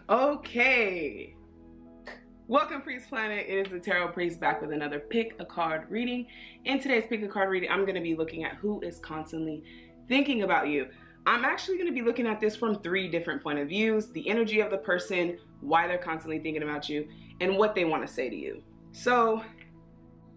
Okay. Welcome, Priest Planet. It is the Tarot Priest back with another pick a card reading. In today's pick a card reading, I'm going to be looking at who is constantly thinking about you. I'm actually going to be looking at this from 3 different point of views: the energy of the person, why they're constantly thinking about you, and what they want to say to you. So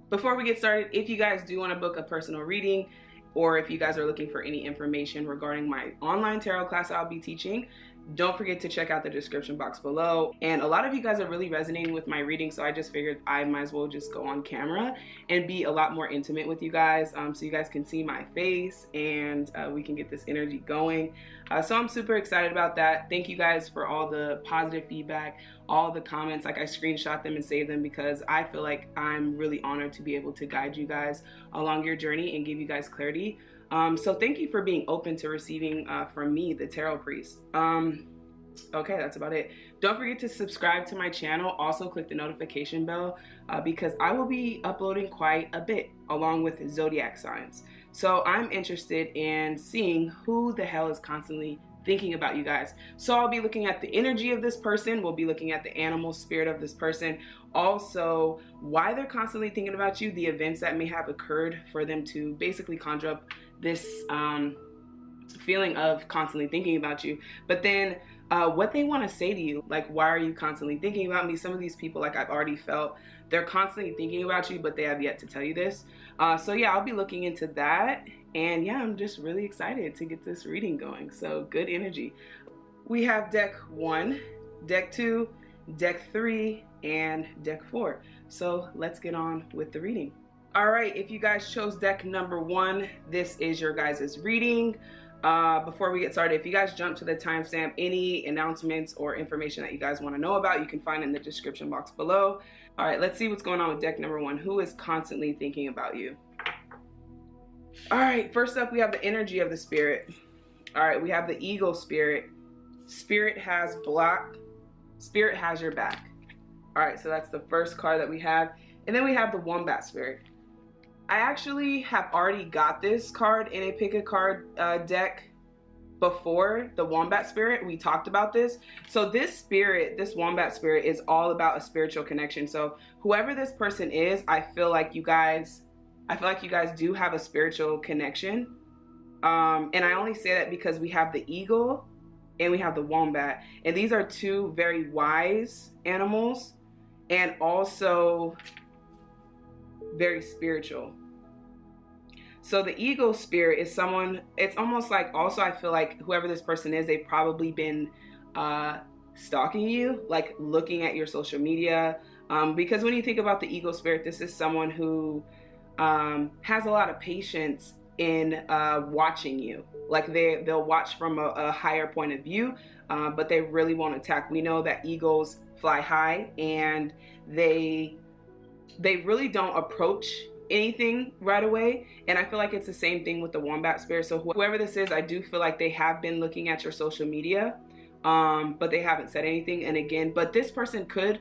before we get started, if you guys do want to book a personal reading, or if you guys are looking for any information regarding my online tarot class I'll be teaching, don't forget to check out the description box below. And a lot of you guys are really resonating with my reading, so I just figured I might as well just go on camera and be a lot more intimate with you guys, so you guys can see my face and we can get this energy going. So I'm super excited about that. Thank you guys for all the positive feedback, all the comments. Like, I screenshot them and save them because I feel like I'm really honored to be able to guide you guys along your journey and give you guys clarity. So thank you for being open to receiving from me, the Tarot Priest. Okay, that's about it. Don't forget to subscribe to my channel. Also click the notification bell because I will be uploading quite a bit along with zodiac signs. So I'm interested in seeing who the hell is constantly thinking about you guys. So I'll be looking at the energy of this person. We'll be looking at the animal spirit of this person. Also, why they're constantly thinking about you, the events that may have occurred for them to basically conjure up this feeling of constantly thinking about you. But then what they want to say to you, like, why are you constantly thinking about me? Some of these people, like, I've already felt they're constantly thinking about you, but they have yet to tell you this. So yeah, I'll be looking into that. And yeah, I'm just really excited to get this reading going. So good energy. We have deck 1, deck 2, deck 3, and deck 4. So let's get on with the reading. All right, if you guys chose deck number 1, this is your guys' reading. Before we get started, if you guys jump to the timestamp, any announcements or information that you guys want to know about, you can find in the description box below. All right, let's see what's going on with deck number 1. Who is constantly thinking about you? All right, first up, we have the energy of the spirit. All right, we have the eagle spirit. Spirit has block. Spirit has your back. All right, so that's the first card that we have. And then we have the wombat spirit. I actually have already got this card in a pick a card deck before, the wombat spirit. We talked about this. So this spirit, this wombat spirit, is all about a spiritual connection. So whoever this person is, I feel like you guys do have a spiritual connection. And I only say that because we have the eagle and we have the wombat. And these are 2 very wise animals and also very spiritual. So the eagle spirit is someone, it's almost like, also I feel like whoever this person is, they've probably been stalking you, like looking at your social media. Because when you think about the eagle spirit, this is someone who has a lot of patience in watching you. Like they'll watch from a higher point of view, but they really won't attack. We know that eagles fly high and they really don't approach anything right away. And I feel like it's the same thing with the wombat spirit. So whoever this is, I do feel like they have been looking at your social media, but they haven't said anything. And again, but this person can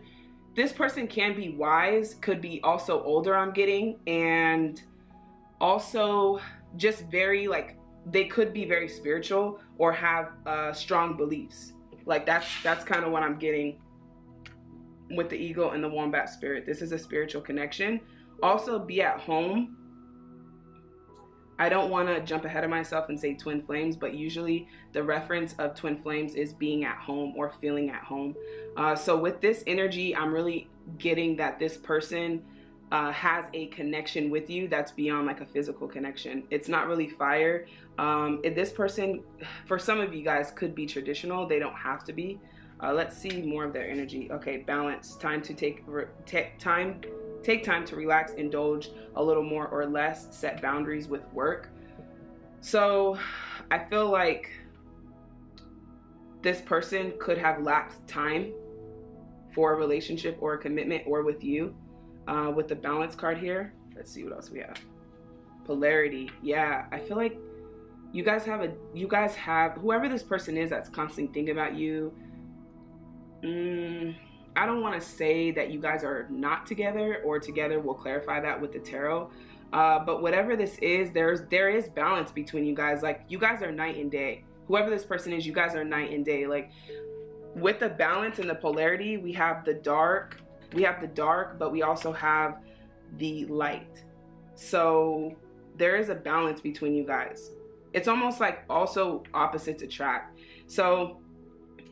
be wise, could be also older, I'm getting, and also just very, like, they could be very spiritual or have strong beliefs. Like that's kind of what I'm getting with the eagle and the wombat spirit. This is a spiritual connection. Also, be at home. I don't want to jump ahead of myself and say twin flames, but usually the reference of twin flames is being at home or feeling at home. So with this energy, I'm really getting that this person has a connection with you that's beyond like a physical connection. It's not really fire. This person, for some of you guys, could be traditional. They don't have to be. Let's see more of their energy. Okay, balance. Time to take time to relax, indulge a little more or less, set boundaries with work. So I feel like this person could have lacked time for a relationship or a commitment or with you. With the balance card here, let's see what else we have. Polarity. Yeah, I feel like you guys have whoever this person is that's constantly thinking about you. I don't want to say that you guys are not together or together. We'll clarify that with the tarot. But whatever this is, there is balance between you guys. Like, you guys are night and day. Whoever this person is, you guys are night and day. Like, with the balance and the polarity, we have the dark, but we also have the light. So there is a balance between you guys. It's almost like also opposites attract. So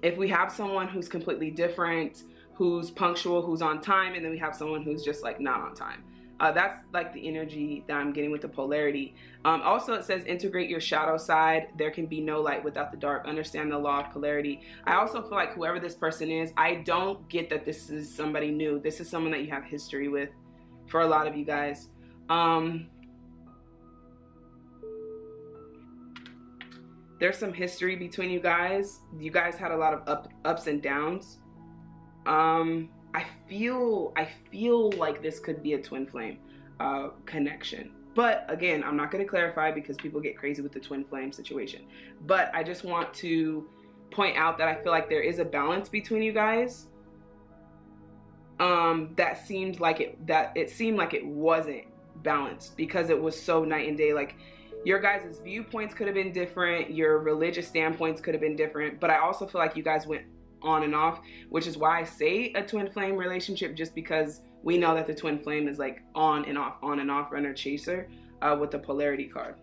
if we have someone who's completely different, who's punctual, who's on time, and then we have someone who's just like not on time. That's like the energy that I'm getting with the polarity. Also, it says integrate your shadow side. There can be no light without the dark. Understand the law of polarity. I also feel like whoever this person is, I don't get that this is somebody new. This is someone that you have history with for a lot of you guys. There's some history between you guys. You guys had a lot of ups and downs. I feel like this could be a twin flame connection. But again, I'm not going to clarify because people get crazy with the twin flame situation. But I just want to point out that I feel like there is a balance between you guys. That seemed like it wasn't balanced because it was so night and day. Like your guys' viewpoints could have been different, your religious standpoints could have been different, but I also feel like you guys went on and off, which is why I say a twin flame relationship, just because we know that the twin flame is like on and off runner chaser with the polarity card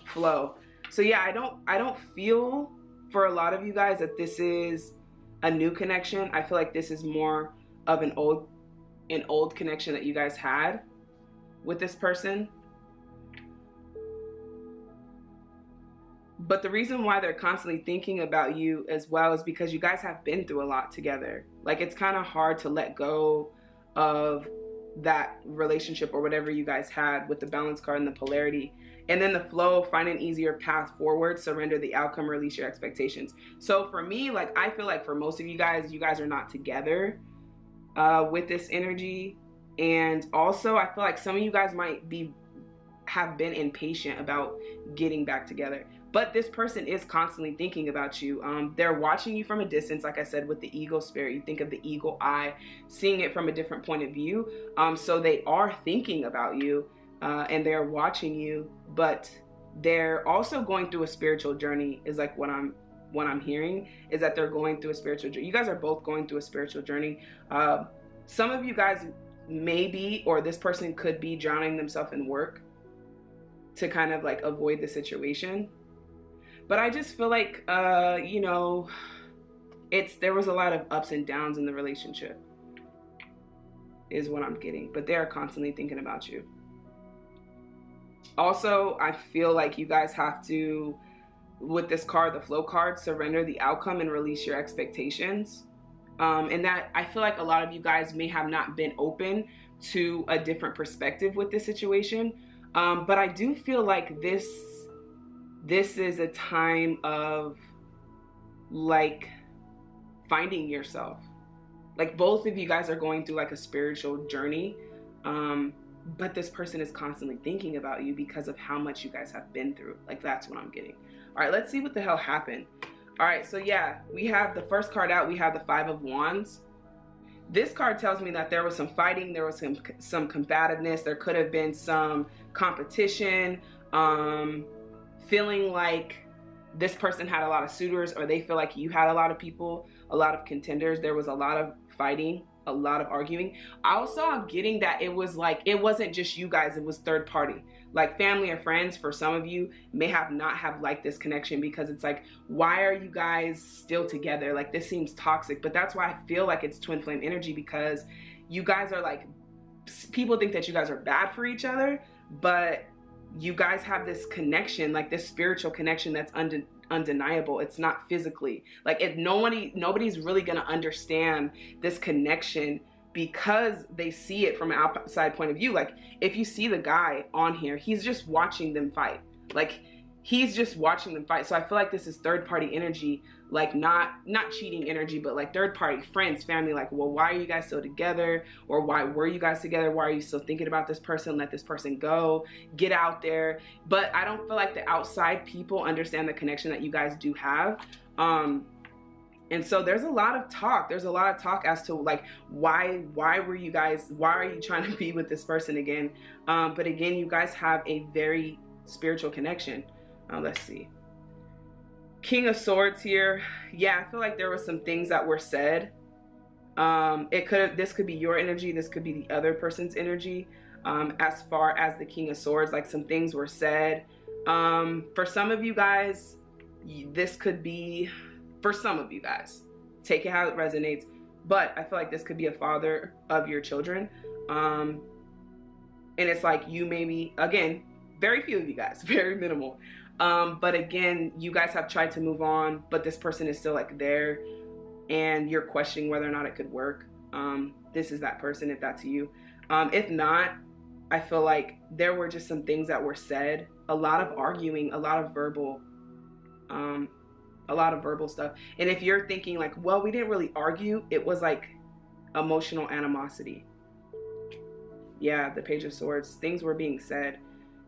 flow. So yeah, I don't feel for a lot of you guys that this is a new connection. I feel like this is more of an old connection that you guys had with this person. But the reason why they're constantly thinking about you as well is because you guys have been through a lot together. Like it's kind of hard to let go of that relationship or whatever you guys had with the balance card and the polarity. And then the flow, find an easier path forward, surrender the outcome, release your expectations. So for me, like I feel like for most of you guys are not together with this energy. And also I feel like some of you guys might have been impatient about getting back together. But this person is constantly thinking about you. They're watching you from a distance, like I said, with the eagle spirit. You think of the eagle eye, seeing it from a different point of view. So they are thinking about you and they're watching you, but they're also going through a spiritual journey is like what I'm hearing is that they're going through a spiritual journey. You guys are both going through a spiritual journey. Some of you guys may be, or this person could be drowning themselves in work to kind of like avoid the situation. But I just feel like, you know, there was a lot of ups and downs in the relationship is what I'm getting. But they're constantly thinking about you. Also, I feel like you guys have to, with this card, the flow card, surrender the outcome and release your expectations. And that I feel like a lot of you guys may have not been open to a different perspective with this situation. But I do feel like this is a time of like finding yourself. Like both of you guys are going through like a spiritual journey. But this person is constantly thinking about you because of how much you guys have been through. Like that's what I'm getting. All right, let's see what the hell happened. All right, so yeah, we have the first card out. We have the 5 of Wands. This card tells me that there was some fighting, there was some combativeness, there could have been some competition, feeling like this person had a lot of suitors or they feel like you had a lot of people, a lot of contenders. There was a lot of fighting, a lot of arguing. Also, I'm getting that it was like, it wasn't just you guys, it was third party. Like family or friends for some of you may not have liked this connection because it's like, why are you guys still together? Like this seems toxic, but that's why I feel like it's twin flame energy, because you guys are like, people think that you guys are bad for each other, but you guys have this connection, like this spiritual connection that's undeniable. It's not physically. Like if nobody's really gonna understand this connection because they see it from an outside point of view. Like if you see the guy on here, he's just watching them fight. Like he's just watching them fight. So I feel like this is third party energy, like not cheating energy, but like third party, friends, family, like, well, why are you guys still together? Or why were you guys together? Why are you still thinking about this person? Let this person go, get out there. But I don't feel like the outside people understand the connection that you guys do have. And so there's a lot of talk. There's a lot of talk as to like, why are you trying to be with this person again? But again, you guys have a very spiritual connection. Let's see. King of Swords here. Yeah, I feel like there were some things that were said. This could be your energy, this could be the other person's energy. As far as the King of Swords, like some things were said. For some of you guys, this could be, for some of you guys, take it how it resonates, but I feel like this could be a father of your children. And it's like you maybe, again, very few of you guys, very minimal. But again, you guys have tried to move on, but this person is still like there and you're questioning whether or not it could work. This is that person, if that's you. If not, I feel like there were just some things that were said, a lot of arguing, a lot of verbal stuff. And if you're thinking like, well, we didn't really argue, it was like emotional animosity. Yeah, the Page of Swords, things were being said.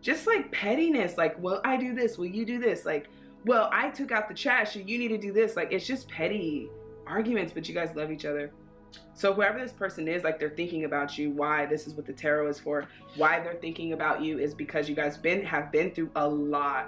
Just like pettiness, like, well, I do this, will you do this? Like, well, I took out the trash, so you need to do this. Like, it's just petty arguments, but you guys love each other. So whoever this person is, like, they're thinking about you. Why? This is what the tarot is for. Why they're thinking about you is because you guys have been through a lot.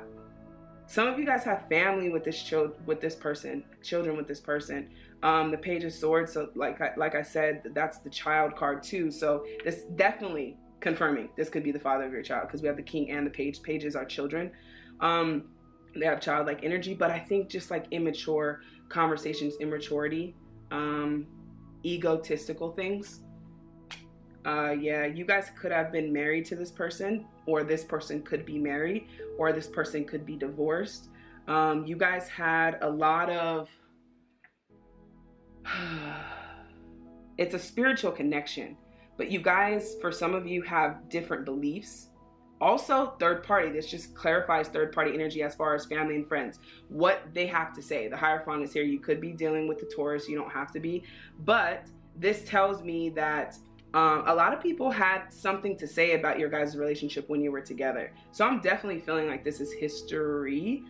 Some of you guys have family with this children with this person. The Page of Swords, so like I said, that's the child card too. So this definitely confirming this could be the father of your child, because we have the King and the Page. Pages are children. They have childlike energy, but I think just like immature conversations, immaturity, egotistical things. Yeah, you guys could have been married to this person, or this person could be married, or this person could be divorced. You guys had a lot of it's a spiritual connection, but you guys, for some of you, have different beliefs. Also, third party, this just clarifies third party energy as far as family and friends, what they have to say. The Hierophant is here. You could be dealing with the Taurus, you don't have to be, but this tells me that a lot of people had something to say about your guys' relationship when you were together. So I'm definitely feeling like this is history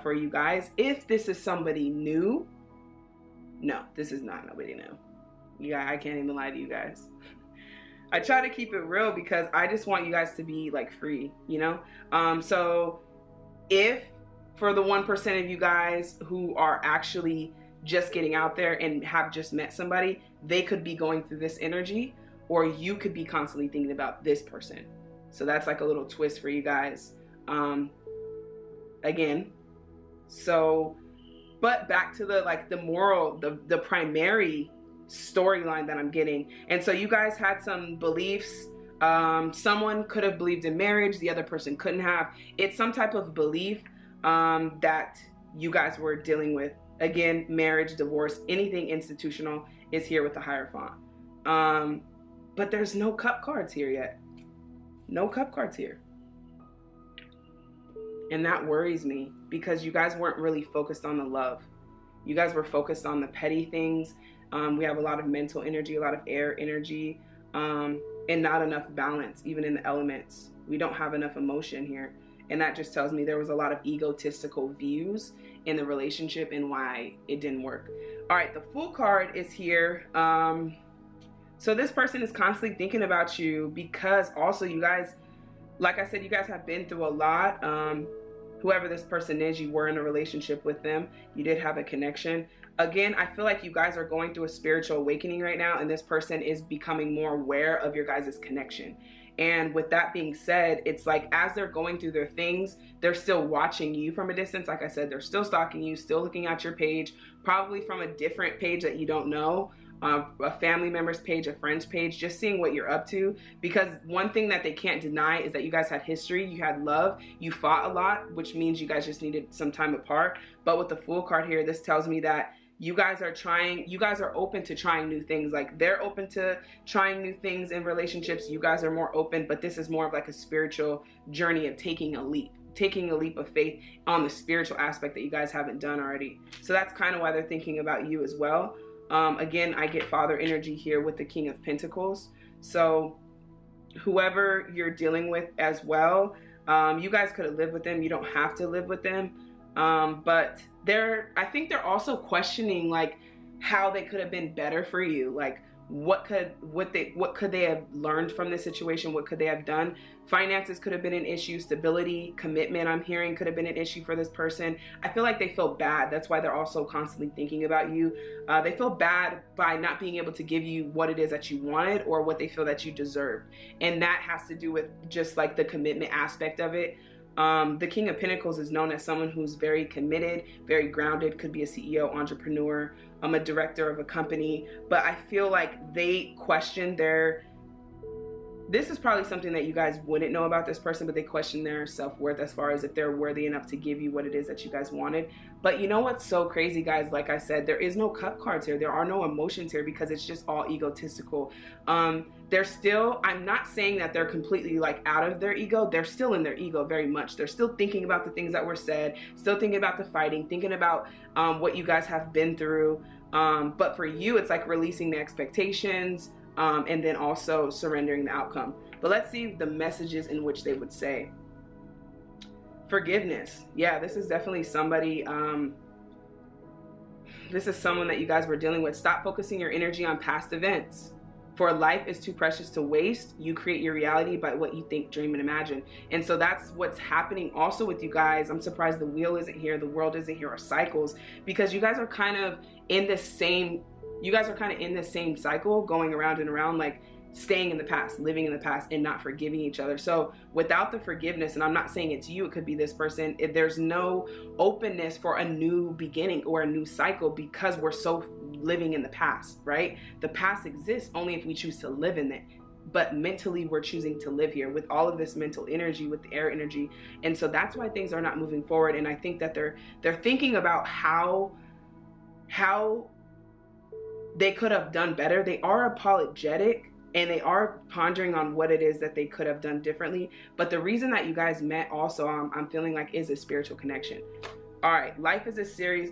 for you guys. If this is somebody new, no, this is not nobody new. Yeah, I can't even lie to you guys. I try to keep it real because I just want you guys to be like free, you know? So if for the 1% of you guys who are actually just getting out there and have just met somebody, they could be going through this energy, or you could be constantly thinking about this person. So that's like a little twist for you guys. Again, so, but back to the moral, the primary storyline that I'm getting. And so you guys had some beliefs. Someone could have believed in marriage, the other person couldn't have. It's some type of belief that you guys were dealing with. Again, marriage, divorce, anything institutional is here with the Hierophant. But there's no cup cards here yet. No cup cards here. And that worries me because you guys weren't really focused on the love. You guys were focused on the petty things. We have a lot of mental energy, a lot of air energy, and not enough balance, even in the elements. We don't have enough emotion here. And that just tells me there was a lot of egotistical views in the relationship and why it didn't work. All right, the Fool card is here. So this person is constantly thinking about you because also you guys, like I said, you guys have been through a lot. Whoever this person is, you were in a relationship with them. You did have a connection. Again, I feel like you guys are going through a spiritual awakening right now, and this person is becoming more aware of your guys' connection. And with that being said, it's like as they're going through their things, they're still watching you from a distance. Like I said, they're still stalking you, still looking at your page, probably from a different page that you don't know. A family member's page, a friend's page, just seeing what you're up to. Because one thing that they can't deny is that you guys had history, you had love, you fought a lot, which means you guys just needed some time apart. But with the Fool card here, this tells me that you guys are open to trying new things. Like they're open to trying new things in relationships. You guys are more open, but this is more of like a spiritual journey of taking a leap of faith on the spiritual aspect that you guys haven't done already. So that's kind of why they're thinking about you as well. Again, I get father energy here with the King of Pentacles. So whoever you're dealing with as well, you guys could have lived with them. You don't have to live with them. But I think they're also questioning like how they could have been better for you. Like what could they have learned from this situation? What could they have done? Finances could have been an issue. Stability, commitment, I'm hearing, could have been an issue for this person. I feel like they feel bad. That's why they're also constantly thinking about you. They feel bad by not being able to give you what it is that you wanted or what they feel that you deserve. And that has to do with just like the commitment aspect of it. The King of Pentacles is known as someone who's very committed, very grounded, could be a CEO, entrepreneur, a director of a company, but I feel like they question this is probably something that you guys wouldn't know about this person, but they question their self-worth as far as if they're worthy enough to give you what it is that you guys wanted. But you know what's so crazy, guys? Like I said, there is no cup cards here. There are no emotions here because it's just all egotistical. They're still, I'm not saying that they're completely like out of their ego. They're still in their ego very much. They're still thinking about the things that were said, still thinking about the fighting, thinking about what you guys have been through. But for you, it's like releasing the expectations, and then also surrendering the outcome. But let's see the messages in which they would say. Forgiveness. Yeah, this is definitely somebody, this is someone that you guys were dealing with. Stop focusing your energy on past events. For life is too precious to waste. You create your reality by what you think, dream, and imagine. And so that's what's happening also with you guys. I'm surprised the wheel isn't here, the world isn't here, or cycles, because you guys are kind of in the same, cycle, going around and around, like staying in the past, living in the past, and not forgiving each other. So without the forgiveness, and I'm not saying it's you, it could be this person, if there's no openness for a new beginning or a new cycle because we're so living in the past, right? The past exists only if we choose to live in it. But mentally, we're choosing to live here with all of this mental energy, with the air energy. And so that's why things are not moving forward. And I think that they're thinking about how they could have done better. They are apologetic and they are pondering on what it is that they could have done differently. But the reason that you guys met also, I'm feeling like, is a spiritual connection. All right, life is a series.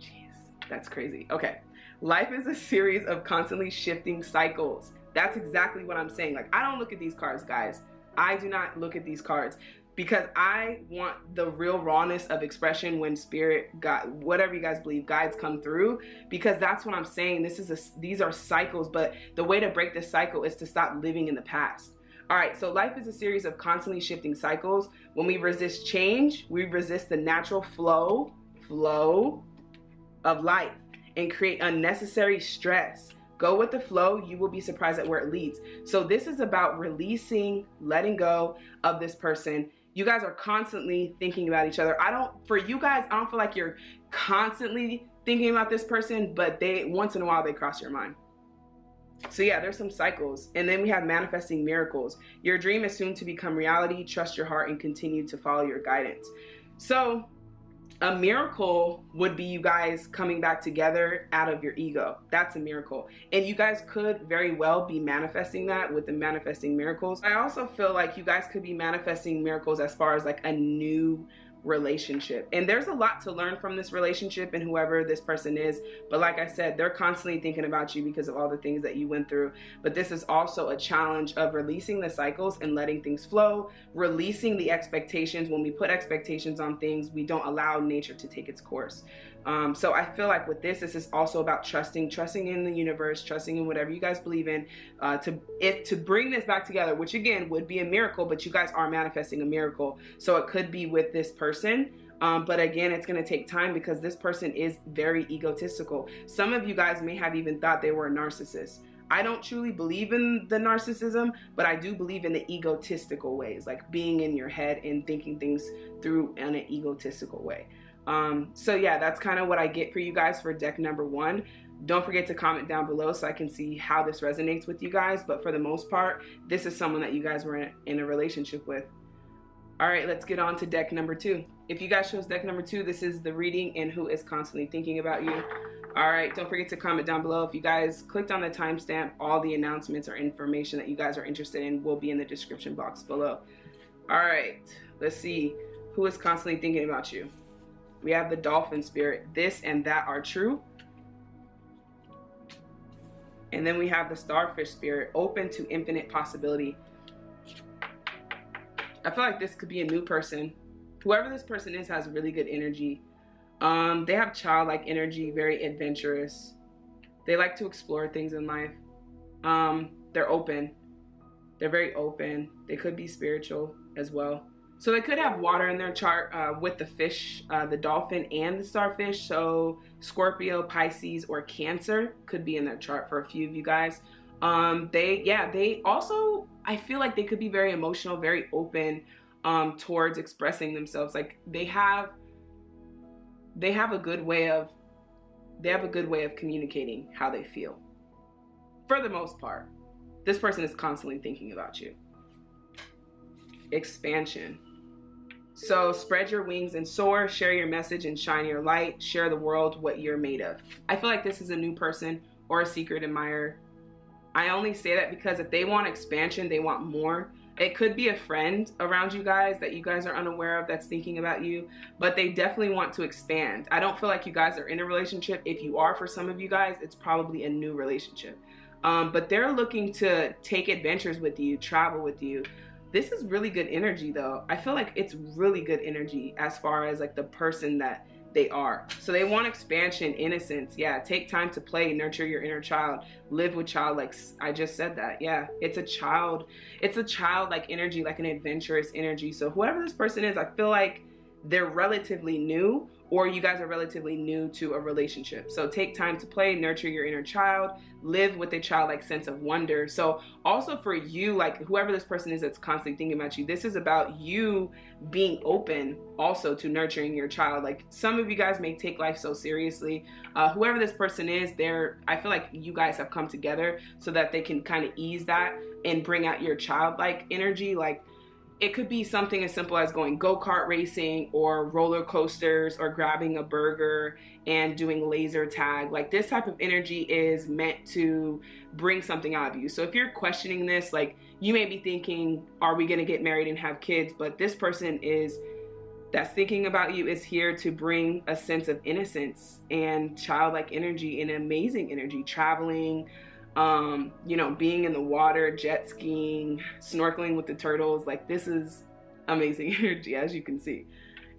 Jeez, that's crazy. Okay, life is a series of constantly shifting cycles. That's exactly what I'm saying. Like, I don't look at these cards, guys. I do not look at these cards, because I want the real rawness of expression when spirit, God, whatever you guys believe, guides come through, because that's what I'm saying. These are cycles, but the way to break this cycle is to stop living in the past. All right, so life is a series of constantly shifting cycles. When we resist change, we resist the natural flow of life and create unnecessary stress. Go with the flow, you will be surprised at where it leads. So this is about releasing, letting go of this person. You guys are constantly thinking about each other. For you guys, I don't feel like you're constantly thinking about this person, but once in a while they cross your mind. So yeah, there's some cycles. And then we have manifesting miracles. Your dream is soon to become reality. Trust your heart and continue to follow your guidance. So a miracle would be you guys coming back together out of your ego. That's a miracle. And you guys could very well be manifesting that with the manifesting miracles. I also feel like you guys could be manifesting miracles as far as like a new relationship. And there's a lot to learn from this relationship and whoever this person is. But like I said, they're constantly thinking about you because of all the things that you went through. But this is also a challenge of releasing the cycles and letting things flow, releasing the expectations. When we put expectations on things, we don't allow nature to take its course. So I feel like with this is also about trusting in the universe, trusting in whatever you guys believe in, to bring this back together, which again would be a miracle, but you guys are manifesting a miracle. So it could be with this person. But again, it's going to take time because this person is very egotistical. Some of you guys may have even thought they were a narcissist. I don't truly believe in the narcissism, but I do believe in the egotistical ways, like being in your head and thinking things through in an egotistical way. So yeah, that's kind of what I get for you guys for deck number 1. Don't forget to comment down below so I can see how this resonates with you guys. But for the most part, this is someone that you guys were in a relationship with. All right, let's get on to deck number 2. If you guys chose deck number 2, this is the reading and who is constantly thinking about you. All right, don't forget to comment down below. If you guys clicked on the timestamp, all the announcements or information that you guys are interested in will be in the description box below. All right, let's see who is constantly thinking about you. We have the dolphin spirit. This and that are true. And then we have the starfish spirit, open to infinite possibility. I feel like this could be a new person. Whoever this person is has really good energy. They have childlike energy, very adventurous. They like to explore things in life. They're open. They're very open. They could be spiritual as well. So they could have water in their chart with the fish, the dolphin and the starfish. So Scorpio, Pisces, or Cancer could be in their chart for a few of you guys. They also, I feel like they could be very emotional, very open towards expressing themselves. Like they have a good way of communicating how they feel. For the most part, this person is constantly thinking about you. Expansion. So spread your wings and soar, share your message and shine your light, share the world what you're made of. I feel like this is a new person or a secret admirer. I only say that because if they want expansion, they want more. It could be a friend around you guys that you guys are unaware of that's thinking about you, but they definitely want to expand. I don't feel like you guys are in a relationship. If you are, for some of you guys, it's probably a new relationship. But they're looking to take adventures with you, travel with you. This is really good energy though. I feel like it's really good energy as far as like the person that they are. So they want expansion, innocence. Yeah, take time to play, nurture your inner child, live with child. Like I just said that. Yeah, it's a childlike energy, like an adventurous energy. So whoever this person is, I feel like they're relatively new, or you guys are relatively new to a relationship. So take time to play, nurture your inner child, live with a childlike sense of wonder. So also for you, like whoever this person is that's constantly thinking about you, this is about you being open also to nurturing your child. Like some of you guys may take life so seriously. Whoever this person is, I feel like you guys have come together so that they can kind of ease that and bring out your childlike energy. Like it could be something as simple as going go-kart racing or roller coasters or grabbing a burger and doing laser tag. Like this type of energy is meant to bring something out of you. So if you're questioning this, like you may be thinking, are we gonna get married and have kids? But this person that's thinking about you is here to bring a sense of innocence and childlike energy and amazing energy, traveling, being in the water, jet skiing, snorkeling with the turtles. Like this is amazing energy, as you can see.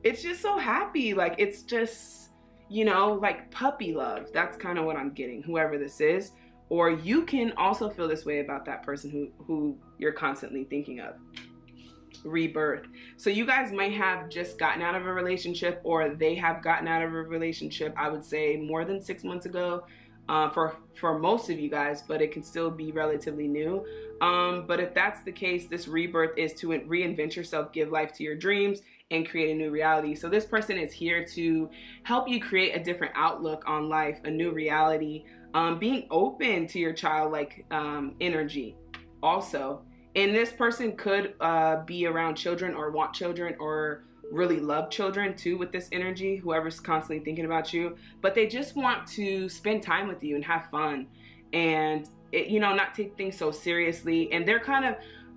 It's just so happy. Like it's just, like puppy love. That's kind of what I'm getting, whoever this is. Or you can also feel this way about that person who you're constantly thinking of. Rebirth. So you guys might have just gotten out of a relationship, or they have gotten out of a relationship, I would say more than 6 months ago. For most of you guys, but it can still be relatively new. But if that's the case, this rebirth is to reinvent yourself, give life to your dreams, and create a new reality. So this person is here to help you create a different outlook on life, a new reality, being open to your childlike energy also. And this person could be around children or want children or really love children too with this energy, whoever's constantly thinking about you, but they just want to spend time with you and have fun and not take things so seriously. And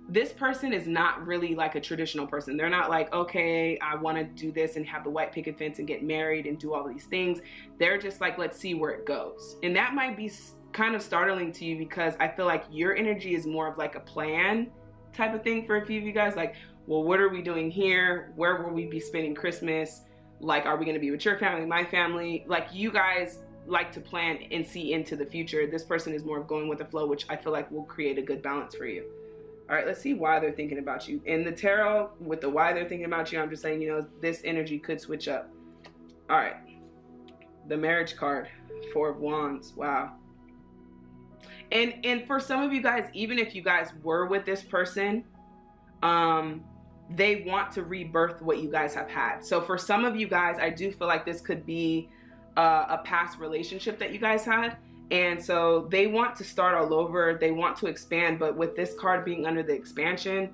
this person is not really like a traditional person. They're not like, okay, I want to do this and have the white picket fence and get married and do all these things. They're just like, let's see where it goes. And that might be kind of startling to you because I feel like your energy is more of like a plan type of thing for a few of you guys. Like, well, what are we doing here? Where will we be spending Christmas? Like, are we going to be with your family, my family? Like, you guys like to plan and see into the future. This person is more of going with the flow, which I feel like will create a good balance for you. All right, let's see why they're thinking about you. In the tarot, with the why they're thinking about you, I'm just saying, this energy could switch up. All right, the marriage card, 4 of Wands. Wow. And for some of you guys, even if you guys were with this person, they want to rebirth what you guys have had. So for some of you guys, I do feel like this could be a past relationship that you guys had. And so they want to start all over. They want to expand. But with this card being under the expansion,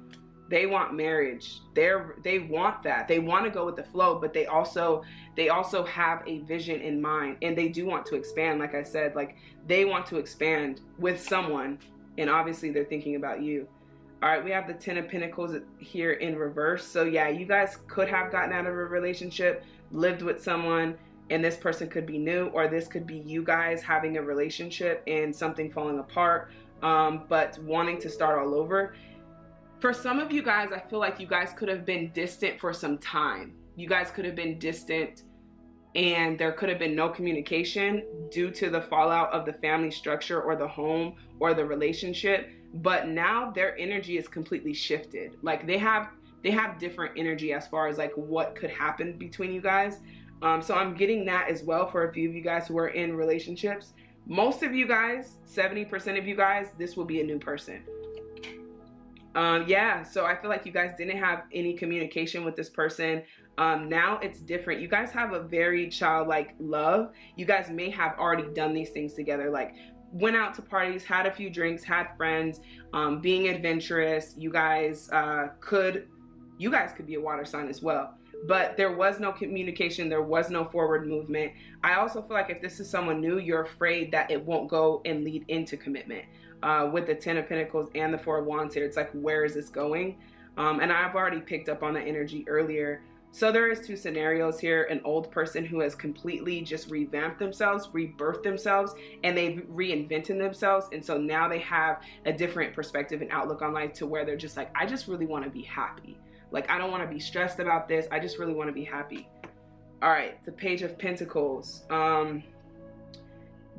they want marriage. They want that. They want to go with the flow, but they also have a vision in mind, and they do want to expand. Like I said, like they want to expand with someone, and obviously they're thinking about you. All right, we have the 10 of Pentacles here in reverse. So yeah, you guys could have gotten out of a relationship, lived with someone, and this person could be new, or this could be you guys having a relationship and something falling apart, but wanting to start all over. For some of you guys, I feel like you guys could have been distant for some time. You guys could have been distant and there could have been no communication due to the fallout of the family structure or the home or the relationship. But now their energy is completely shifted. Like they have different energy as far as like what could happen between you guys. So I'm getting that as well for a few of you guys who are in relationships. Most of you guys, 70% of you guys, this will be a new person. Yeah, so I feel like you guys didn't have any communication with this person. Now it's different. You guys have a very childlike love. You guys may have already done these things together, like went out to parties, had a few drinks, had friends, being adventurous. You guys could be a water sign as well. But there was no communication, there was no forward movement. I also feel like if this is someone new, you're afraid that it won't go and lead into commitment. With the 10 of Pentacles and the 4 of Wands here, it's like, where is this going? And I've already picked up on the energy earlier. So there is two scenarios here: an old person who has completely just revamped themselves, rebirthed themselves, and they've reinvented themselves. And so now they have a different perspective and outlook on life, to where they're just like, I just really want to be happy. Like, I don't want to be stressed about this. I just really want to be happy. All right, the Page of Pentacles.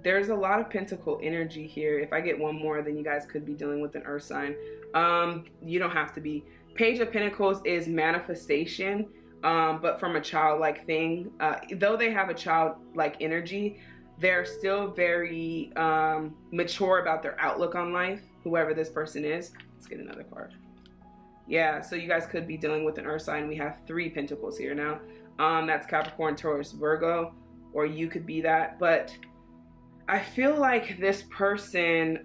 There's a lot of pentacle energy here. If I get one more, then you guys could be dealing with an earth sign. You don't have to be. Page of Pentacles is manifestation, but from a childlike thing. Though they have a childlike energy, they're still very mature about their outlook on life, whoever this person is. Let's get another card. Yeah, so you guys could be dealing with an earth sign. We have 3 pentacles here now. That's Capricorn, Taurus, Virgo, or you could be that. But I feel like this person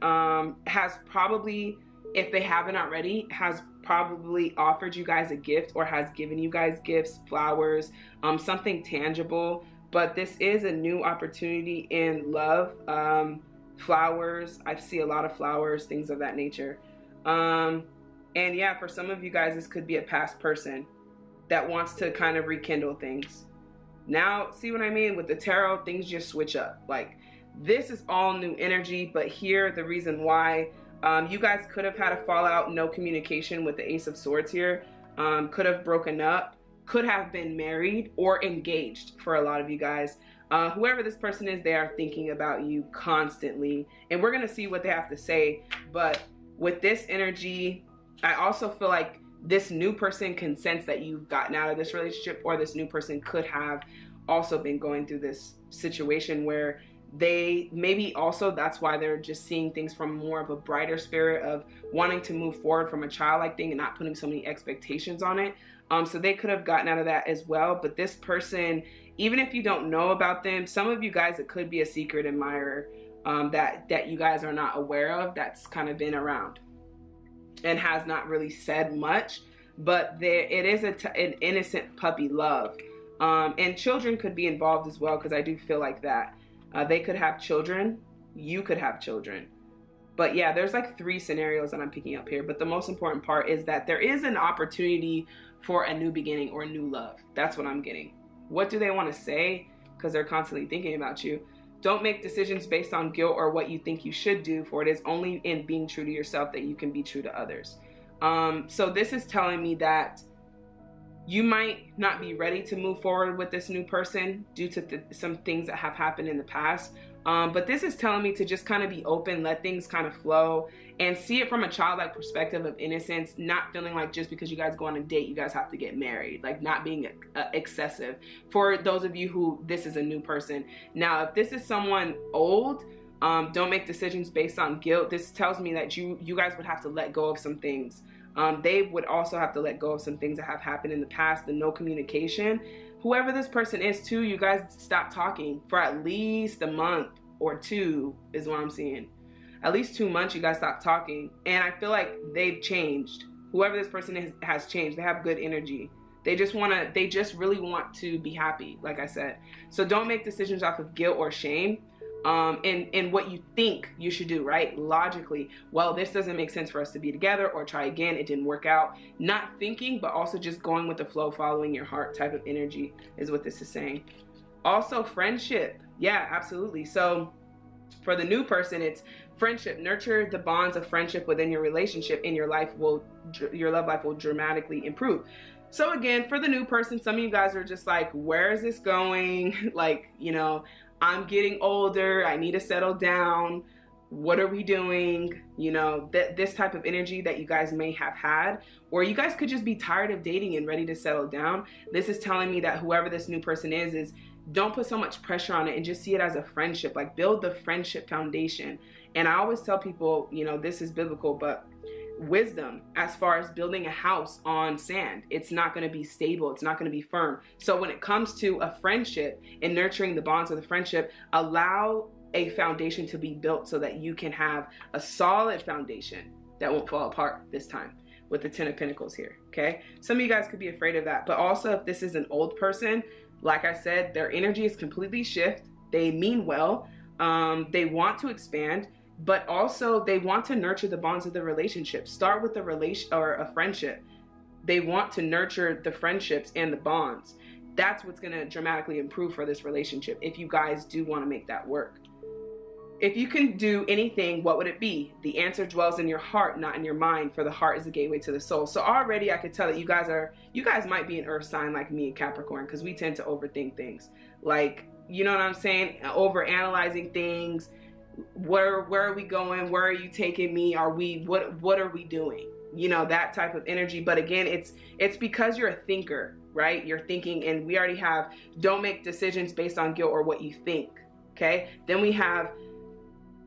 has probably, if they haven't already, has probably offered you guys a gift or has given you guys gifts, flowers, something tangible. But this is a new opportunity in love. Flowers, I see a lot of flowers, things of that nature. And yeah, for some of you guys, this could be a past person that wants to kind of rekindle things. Now, see what I mean? With the tarot, things just switch up. Like, this is all new energy, but here, the reason why, you guys could have had a fallout, no communication with the Ace of Swords here, could have broken up, could have been married or engaged for a lot of you guys. Whoever this person is, they are thinking about you constantly, and we're going to see what they have to say. But with this energy, I also feel like this new person can sense that you've gotten out of this relationship, or this new person could have also been going through this situation where they maybe also, that's why they're just seeing things from more of a brighter spirit of wanting to move forward from a childlike thing and not putting so many expectations on it. So they could have gotten out of that as well. But this person, even if you don't know about them, some of you guys, it could be a secret admirer that you guys are not aware of, that's kind of been around and has not really said much, but it is an innocent puppy love. And children could be involved as well, because I do feel like that. They could have children, you could have children. But yeah, there's like 3 scenarios that I'm picking up here. But the most important part is that there is an opportunity for a new beginning or a new love. That's what I'm getting. What do they want to say? Because they're constantly thinking about you. Don't make decisions based on guilt or what you think you should do, for it is only in being true to yourself that you can be true to others. So this is telling me that you might not be ready to move forward with this new person due to some things that have happened in the past. But this is telling me to just kind of be open, let things kind of flow, and see it from a childlike perspective of innocence, not feeling like just because you guys go on a date, you guys have to get married, like not being excessive. For those of you who this is a new person. Now, if this is someone old, don't make decisions based on guilt. This tells me that you guys would have to let go of some things. They would also have to let go of some things that have happened in the past, the no communication. Whoever this person is too, you guys stop talking for at least a month or 2 is what I'm seeing. At least 2 months you guys stop talking. And I feel like they've changed. Whoever this person is has changed. They have good energy. They just really want to be happy, like I said. So don't make decisions off of guilt or shame. And what you think you should do, right? Logically, well, this doesn't make sense for us to be together, or try again, it didn't work out. Not thinking, but also just going with the flow, following your heart type of energy is what this is saying. Also, friendship. Yeah, absolutely. So for the new person, it's friendship. Nurture the bonds of friendship within your relationship, and your love life will dramatically improve. So again, for the new person, some of you guys are just like, where is this going? Like, you know, I'm getting older, I need to settle down. What are we doing? You know, this type of energy that you guys may have had, or you guys could just be tired of dating and ready to settle down. This is telling me that whoever this new person is don't put so much pressure on it and just see it as a friendship. Like, build the friendship foundation. And I always tell people, you know, this is biblical, but wisdom as far as building a house on sand, it's not going to be stable, it's not going to be firm. So when it comes to a friendship and nurturing the bonds of the friendship, allow a foundation to be built so that you can have a solid foundation that won't fall apart this time, with the 10 of Pentacles here. Okay, some of you guys could be afraid of that, but also if this is an old person, like I said, their energy is completely shift. They mean well, they want to expand, but also they want to nurture the bonds of the relationship. Start with a relation or a friendship. They want to nurture the friendships and the bonds. That's what's going to dramatically improve for this relationship if you guys do want to make that work. If you can do anything, what would it be? The answer dwells in your heart, not in your mind, for the heart is the gateway to the soul. So already I could tell that you guys might be an earth sign like me and Capricorn, because we tend to overthink things. Like, you know what I'm saying? Over analyzing things. Where are we going? Where are you taking me? What are we doing? You know, that type of energy. But again, it's because you're a thinker, right? You're thinking, and we already have, don't make decisions based on guilt or what you think. Okay. Then we have,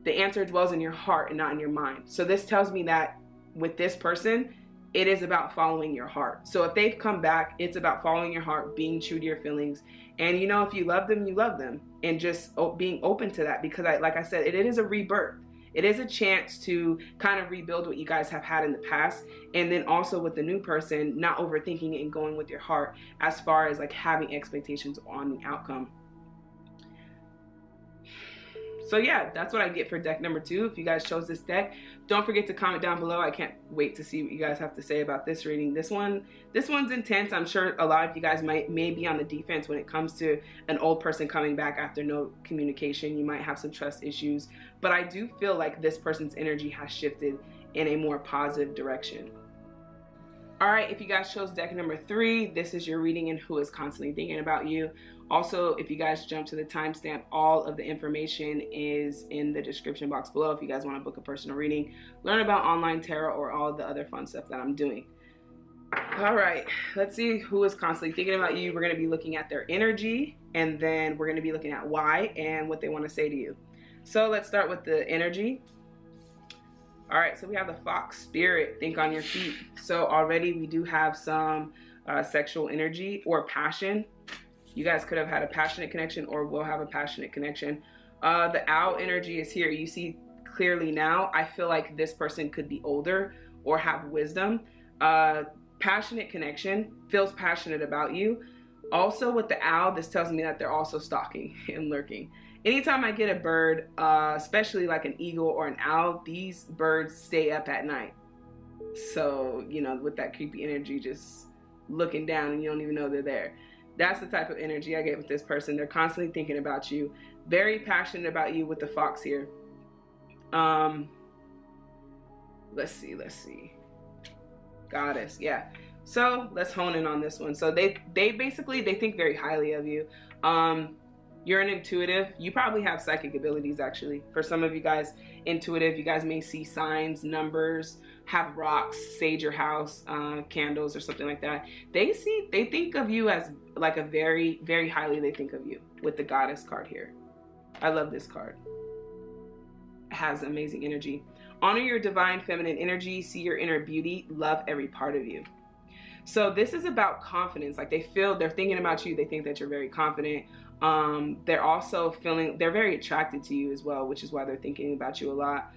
the answer dwells in your heart and not in your mind. So this tells me that with this person, it is about following your heart. So if they've come back, it's about following your heart, being true to your feelings. And you know, if you love them, you love them. And just being open to that, because like I said, it is a rebirth. It is a chance to kind of rebuild what you guys have had in the past. And then also with the new person, not overthinking it and going with your heart as far as like having expectations on the outcome. So yeah, that's what I get for deck number 2. If you guys chose this deck, don't forget to comment down below. I can't wait to see what you guys have to say about this reading. This one's intense. I'm sure a lot of you guys may be on the defense when it comes to an old person coming back after no communication. You might have some trust issues, but I do feel like this person's energy has shifted in a more positive direction. All right, if you guys chose deck number 3, this is your reading and who is constantly thinking about you. Also, if you guys jump to the timestamp, all of the information is in the description box below if you guys want to book a personal reading, learn about online tarot, or all the other fun stuff that I'm doing. All right, let's see who is constantly thinking about you. We're going to be looking at their energy, and then we're going to be looking at why and what they want to say to you. So let's start with the energy. All right, so we have the Fox Spirit, think on your feet. So already we do have some sexual energy or passion. You guys could have had a passionate connection or will have a passionate connection. The Owl energy is here. You see clearly now. I feel like this person could be older or have wisdom. Passionate connection, feels passionate about you. Also with the Owl, this tells me that they're also stalking and lurking. Anytime I get a bird, especially like an eagle or an owl, these birds stay up at night. So, you know, with that creepy energy, just looking down and you don't even know they're there. That's the type of energy I get with this person. They're constantly thinking about you. Very passionate about you with the fox here. Let's see. Goddess, yeah. So let's hone in on this one. So they basically think very highly of you. You're an intuitive. You probably have psychic abilities, actually. For some of you guys, intuitive. You guys may see signs, numbers, have rocks, sage your house, candles, or something like that. They think of you as like a very, very highly they think of you with the Goddess card here. I love this card. It has amazing energy. Honor your divine feminine energy. See your inner beauty. Love every part of you. So this is about confidence. Like they're thinking about you. They think that you're very confident. They're also they're very attracted to you as well, which is why they're thinking about you a lot.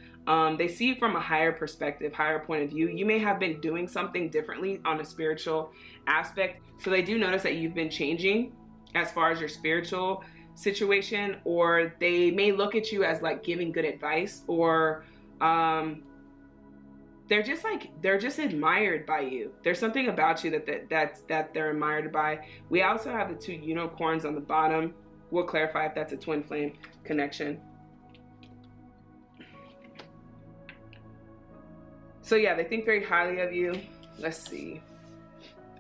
They see you from a higher perspective, higher point of view. You may have been doing something differently on a spiritual aspect. So they do notice that you've been changing as far as your spiritual situation, or they may look at you as like giving good advice, or, they're just admired by you. There's something about you that they're admired by. We also have the 2 unicorns on the bottom. We'll clarify if that's a twin flame connection. So yeah, they think very highly of you. Let's see.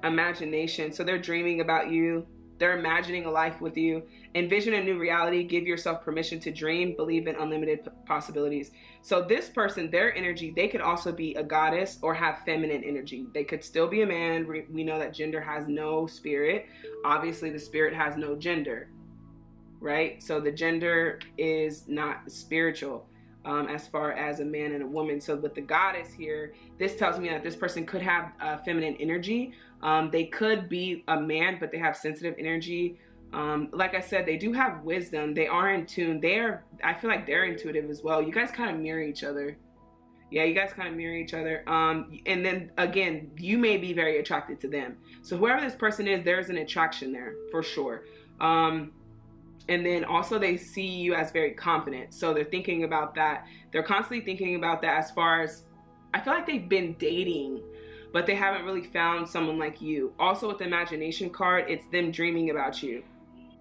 imagination. So they're dreaming about you. They're imagining a life with you. Envision a new reality. Give yourself permission to dream. Believe in unlimited possibilities. So this person, their energy, they could also be a goddess or have feminine energy. They could still be a man. We know that gender has no spirit. Obviously, the spirit has no gender, right? So the gender is not spiritual. As far as a man and a woman. So with the goddess here, this tells me that this person could have feminine energy. They could be a man, but they have sensitive energy. Like I said, they do have wisdom. They are in tune. I feel like they're intuitive as well. You guys kind of mirror each other. Yeah, you guys kind of mirror each other. And then again, you may be very attracted to them. So whoever this person is, there's an attraction there for sure. And then also they see you as very confident. So they're thinking about that. They're constantly thinking about that as far as, I feel like they've been dating, but they haven't really found someone like you. Also with the imagination card, it's them dreaming about you.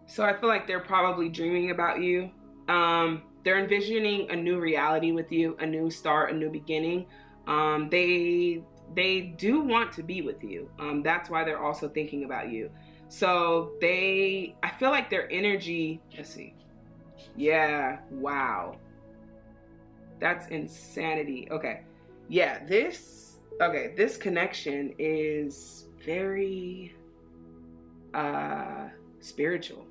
So I feel like they're probably dreaming about you. They're envisioning a new reality with you, a new start, a new beginning. They do want to be with you. That's why they're also thinking about you. So I feel like their energy, let's see. Yeah, wow. That's insanity. Okay. Yeah, this connection is very spiritual.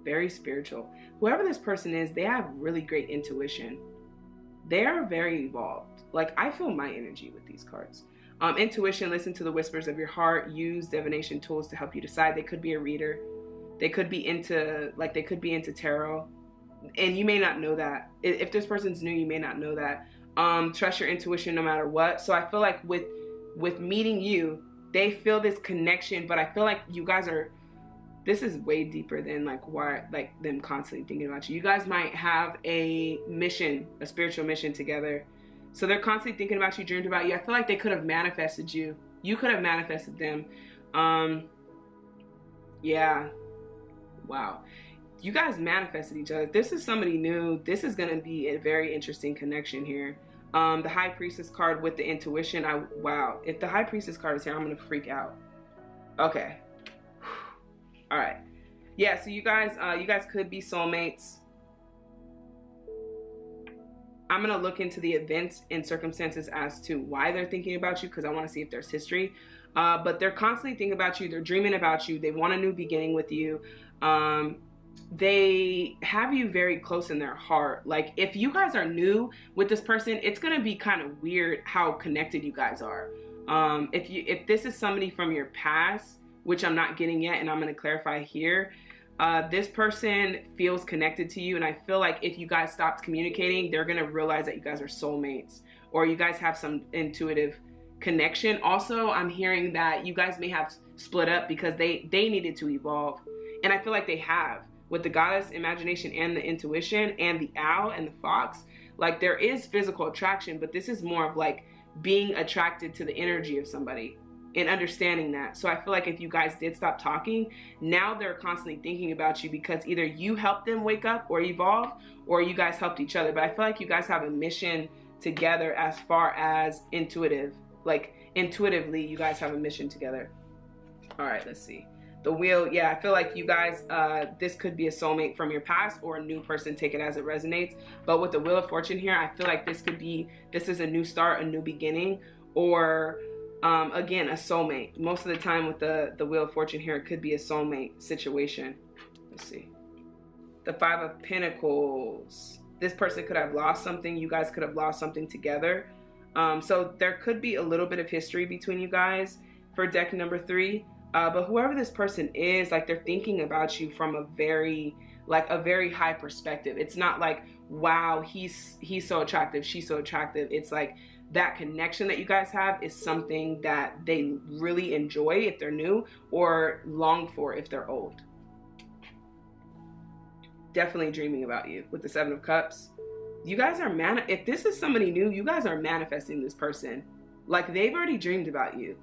Very spiritual. Whoever this person is, they have really great intuition. They are very evolved. Like, I feel my energy with these cards. Intuition, listen to the whispers of your heart, use divination tools to help you decide. They could be a reader. They could be into tarot. And you may not know that. If this person's new, you may not know that. Trust your intuition no matter what. So I feel like with meeting you, they feel this connection, but I feel like you guys this is way deeper than them constantly thinking about you. You guys might have a mission, a spiritual mission together. So they're constantly thinking about you, dreamed about you. I feel like they could have manifested you. You could have manifested them. Yeah. Wow. You guys manifested each other. This is somebody new. This is going to be a very interesting connection here. The High Priestess card with the intuition. Wow. If the High Priestess card is here, I'm going to freak out. Okay. All right. Yeah, so you guys could be soulmates. I'm going to look into the events and circumstances as to why they're thinking about you, because I want to see if there's history. But they're constantly thinking about you. They're dreaming about you. They want a new beginning with you. They have you very close in their heart. Like, if you guys are new with this person, it's going to be kind of weird how connected you guys are. If this is somebody from your past, which I'm not getting yet, and I'm going to clarify here, this person feels connected to you, and I feel like if you guys stopped communicating, they're going to realize that you guys are soulmates, or you guys have some intuitive connection. Also, I'm hearing that you guys may have split up because they needed to evolve, and I feel like they have, with the goddess, imagination, and the intuition, and the owl and the fox. Like, there is physical attraction, but this is more of like being attracted to the energy of somebody and understanding that. So I feel like if you guys did stop talking, now they're constantly thinking about you, because either you helped them wake up or evolve, or you guys helped each other. But I feel like you guys have a mission together as far as intuitively, you guys have a mission together. All right, let's see. The wheel, yeah, I feel like you guys, this could be a soulmate from your past or a new person, take it as it resonates. But with the Wheel of Fortune here, I feel like this is a new start, a new beginning, or again, a soulmate. Most of the time with the Wheel of Fortune here, it could be a soulmate situation. Let's see. The Five of Pentacles. This person could have lost something. You guys could have lost something together. So there could be a little bit of history between you guys for deck number 3. But whoever this person is, like, they're thinking about you from a very high perspective. It's not like, wow, he's so attractive, she's so attractive. It's like that connection that you guys have is something that they really enjoy if they're new, or long for if they're old. Definitely dreaming about you with the Seven of Cups. You guys are if this is somebody new, you guys are manifesting this person. Like, they've already dreamed about you.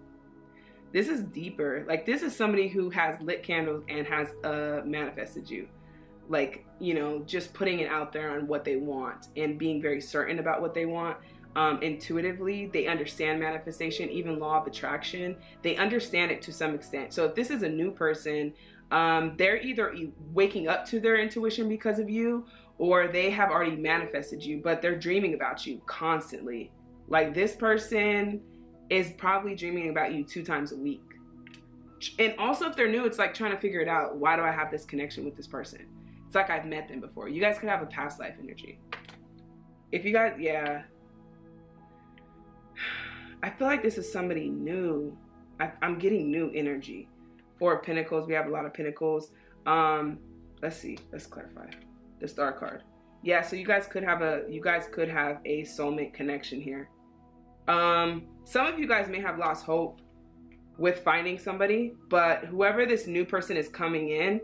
This is deeper. Like, this is somebody who has lit candles and has manifested you. Like, you know, just putting it out there on what they want and being very certain about what they want. intuitively. They understand manifestation, even law of attraction. They understand it to some extent. So if this is a new person, they're either waking up to their intuition because of you, or they have already manifested you, but they're dreaming about you constantly. Like, this person is probably dreaming about you 2 times a week. And also, if they're new, it's like trying to figure it out. Why do I have this connection with this person? It's like I've met them before. You guys could have a past life energy. If you guys, yeah. I feel like this is somebody new. I'm getting new energy. 4 of Pentacles. We have a lot of Pentacles. Let's see. Let's clarify. The Star card. Yeah, so you guys could have a soulmate connection here. Some of you guys may have lost hope with finding somebody, but whoever this new person is coming in,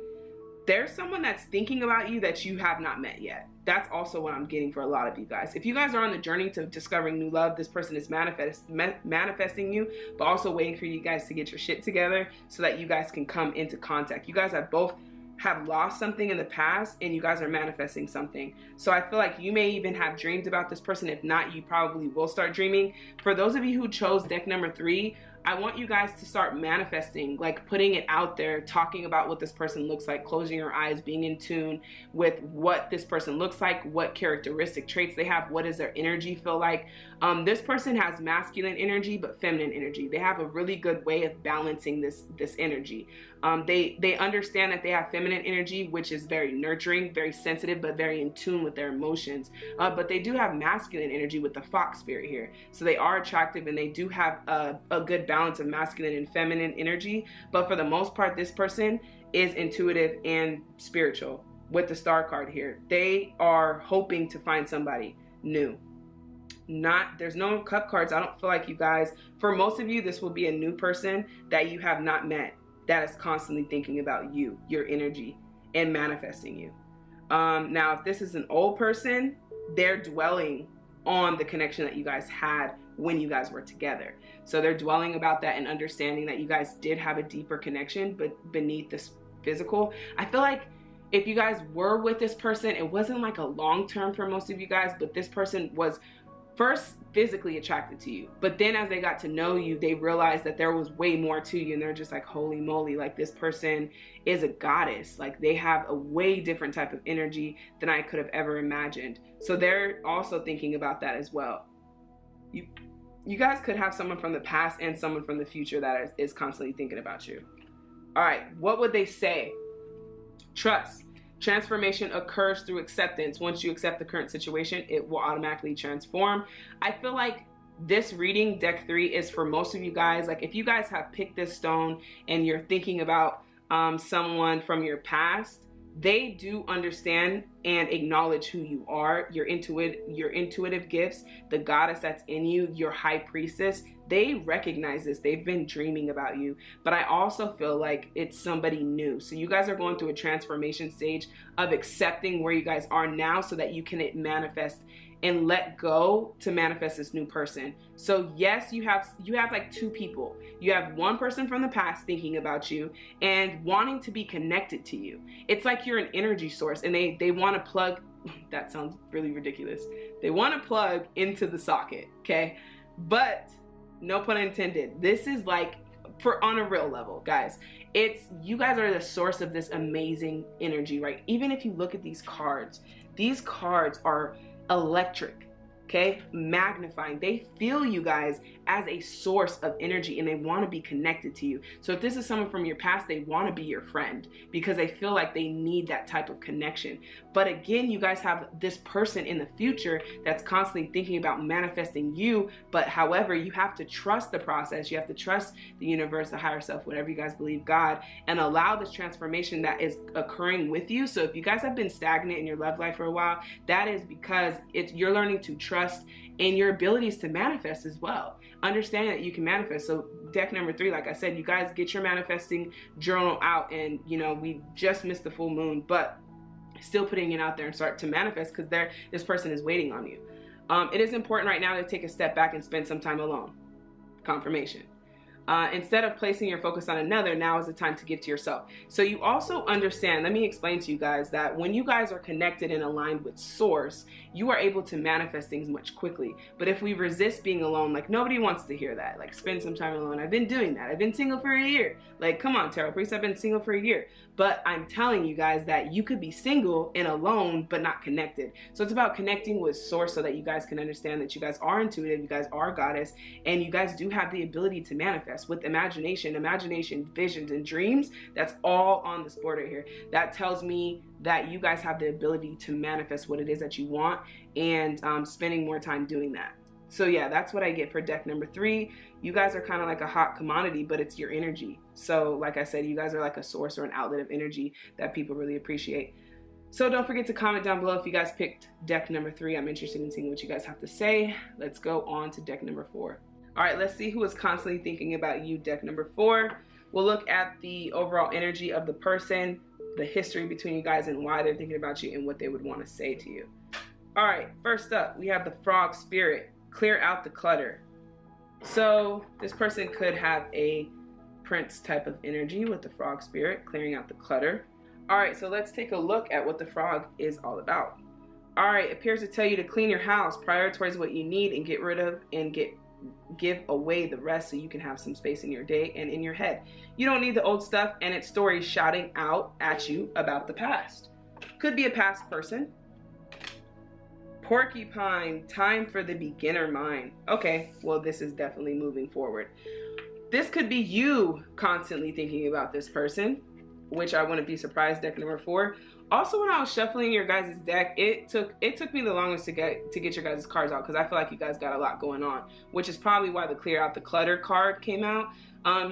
there's someone that's thinking about you that you have not met yet. That's also what I'm getting for a lot of you guys. If you guys are on the journey to discovering new love, this person is manifesting you, but also waiting for you guys to get your shit together so that you guys can come into contact. You guys have lost something in the past, and you guys are manifesting something. So I feel like you may even have dreamed about this person. If not, you probably will start dreaming. For those of you who chose deck number 3, I want you guys to start manifesting, like putting it out there, talking about what this person looks like, closing your eyes, being in tune with what this person looks like, what characteristic traits they have, what does their energy feel like. This person has masculine energy but feminine energy. They have a really good way of balancing this energy. They understand that they have feminine energy, which is very nurturing, very sensitive, but very in tune with their emotions. But they do have masculine energy with the fox spirit here. So they are attractive, and they do have a good balance of masculine and feminine energy. But for the most part, this person is intuitive and spiritual with the Star card here. They are hoping to find somebody new. There's no Cup cards. I don't feel like you guys, for most of you, this will be a new person that you have not met, that is constantly thinking about you, your energy, and manifesting you. Now, if this is an old person, they're dwelling on the connection that you guys had when you guys were together. So they're dwelling about that and understanding that you guys did have a deeper connection, but beneath this physical. I feel like if you guys were with this person, it wasn't like a long term for most of you guys, but this person was first physically attracted to you, but then as they got to know you, they realized that there was way more to you, and they're just like, holy moly, like, this person is a goddess. Like, they have a way different type of energy than I could have ever imagined. So they're also thinking about that as well. You guys could have someone from the past and someone from the future that is constantly thinking about you. All right, what would they say? Trust. Transformation occurs through acceptance. Once you accept the current situation, it will automatically transform. I feel like this reading, deck 3, is for most of you guys. Like, if you guys have picked this stone and you're thinking about someone from your past, they do understand and acknowledge who you are, your intuitive gifts, the goddess that's in you, your high priestess. They recognize this. They've been dreaming about you. But I also feel like it's somebody new. So you guys are going through a transformation stage of accepting where you guys are now so that you can manifest and let go to manifest this new person. So yes, you have like 2 people. You have one person from the past thinking about you and wanting to be connected to you. It's like you're an energy source, and they want to plug, that sounds really ridiculous. They want to plug into the socket, okay? But no pun intended. This is like, on a real level, guys, you guys are the source of this amazing energy, right? Even if you look at these cards are electric, okay? Magnifying. They feel you guys as a source of energy, and they want to be connected to you. So if this is someone from your past, they want to be your friend because they feel like they need that type of connection. But again, you guys have this person in the future that's constantly thinking about manifesting you. But however, you have to trust the process. You have to trust the universe, the higher self, whatever you guys believe, God, and allow this transformation that is occurring with you. So if you guys have been stagnant in your love life for a while, that is because you're learning to trust in your abilities to manifest as well. Understand that you can manifest. So deck number 3, like I said, you guys get your manifesting journal out, and we just missed the full moon, but still putting it out there and start to manifest, because this person is waiting on you. It is important right now to take a step back and spend some time alone. Confirmation. Instead of placing your focus on another, now is the time to give to yourself. So you also understand, let me explain to you guys that when you guys are connected and aligned with source, you are able to manifest things much quickly. But if we resist being alone, like nobody wants to hear that. Like spend some time alone. I've been doing that. I've been single for a year. Like, come on, Tarot Priest, I've been single for a year. But I'm telling you guys that you could be single and alone, but not connected. So it's about connecting with source so that you guys can understand that you guys are intuitive, you guys are goddess, and you guys do have the ability to manifest with imagination, visions, and dreams. That's all on this board right here. That tells me that you guys have the ability to manifest what it is that you want, and spending more time doing that. So yeah, that's what I get for deck number 3. You guys are kind of like a hot commodity, but it's your energy. So like I said, you guys are like a source or an outlet of energy that people really appreciate. So don't forget to comment down below if you guys picked deck number 3. I'm interested in seeing what you guys have to say. Let's go on to deck number 4. All right, let's see who is constantly thinking about you, deck number 4. We'll look at the overall energy of the person, the history between you guys, and why they're thinking about you and what they would want to say to you. All right, first up, we have the frog spirit. Clear out the clutter. So this person could have a prince type of energy with the frog spirit, clearing out the clutter. All right, so let's take a look at what the frog is all about. All right, it appears to tell you to clean your house, prioritize what you need, and get rid of and give away the rest so you can have some space in your day and in your head. You don't need the old stuff and its stories shouting out at you about the past. Could be a past person. Porcupine, time for the beginner mind. Okay, well, this is definitely moving forward. This could be you constantly thinking about this person, which I wouldn't be surprised, deck number 4. Also, when I was shuffling your guys' deck, it took me the longest to get your guys' cards out, because I feel like you guys got a lot going on, which is probably why the clear out the clutter card came out.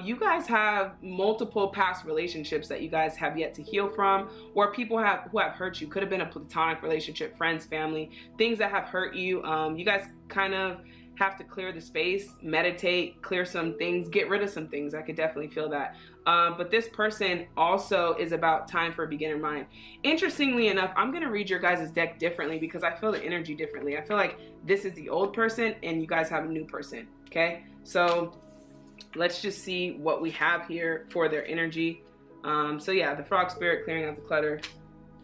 You guys have multiple past relationships that you guys have yet to heal from, or people who have hurt you. Could have been a platonic relationship, friends, family, things that have hurt you. You guys kind of have to clear the space, meditate, clear some things, get rid of some things. I could definitely feel that. But this person also is about time for a beginner mind. Interestingly enough, I'm going to read your guys' deck differently because I feel the energy differently. I feel like this is the old person and you guys have a new person. Okay, so let's just see what we have here for their energy. So yeah, the frog spirit, clearing out the clutter.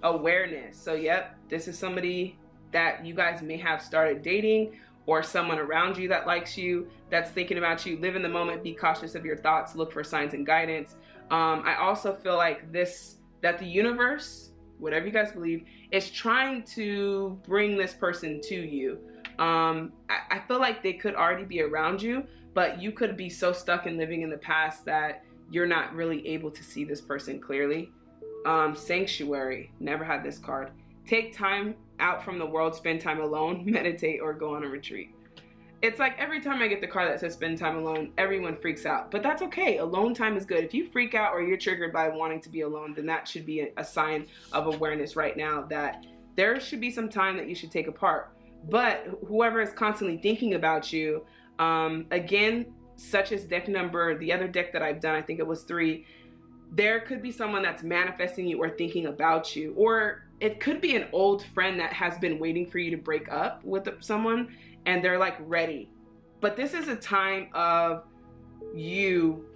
Awareness. So yep, this is somebody that you guys may have started dating, or someone around you that likes you, that's thinking about you. Live in the moment, be cautious of your thoughts, look for signs and guidance. I also feel like that the universe, whatever you guys believe, is trying to bring this person to you. I feel like they could already be around you, but you could be so stuck in living in the past that you're not really able to see this person clearly. Sanctuary, never had this card. Take time out from the world, spend time alone, meditate, or go on a retreat. It's like every time I get the card that says spend time alone, everyone freaks out. But that's okay. Alone time is good. If you freak out or you're triggered by wanting to be alone, then that should be a sign of awareness right now that there should be some time that you should take apart. But whoever is constantly thinking about you, again, such as the other deck that I've done, I think it was 3, there could be someone that's manifesting you or thinking about you, or it could be an old friend that has been waiting for you to break up with someone and they're like ready. But this is a time of you,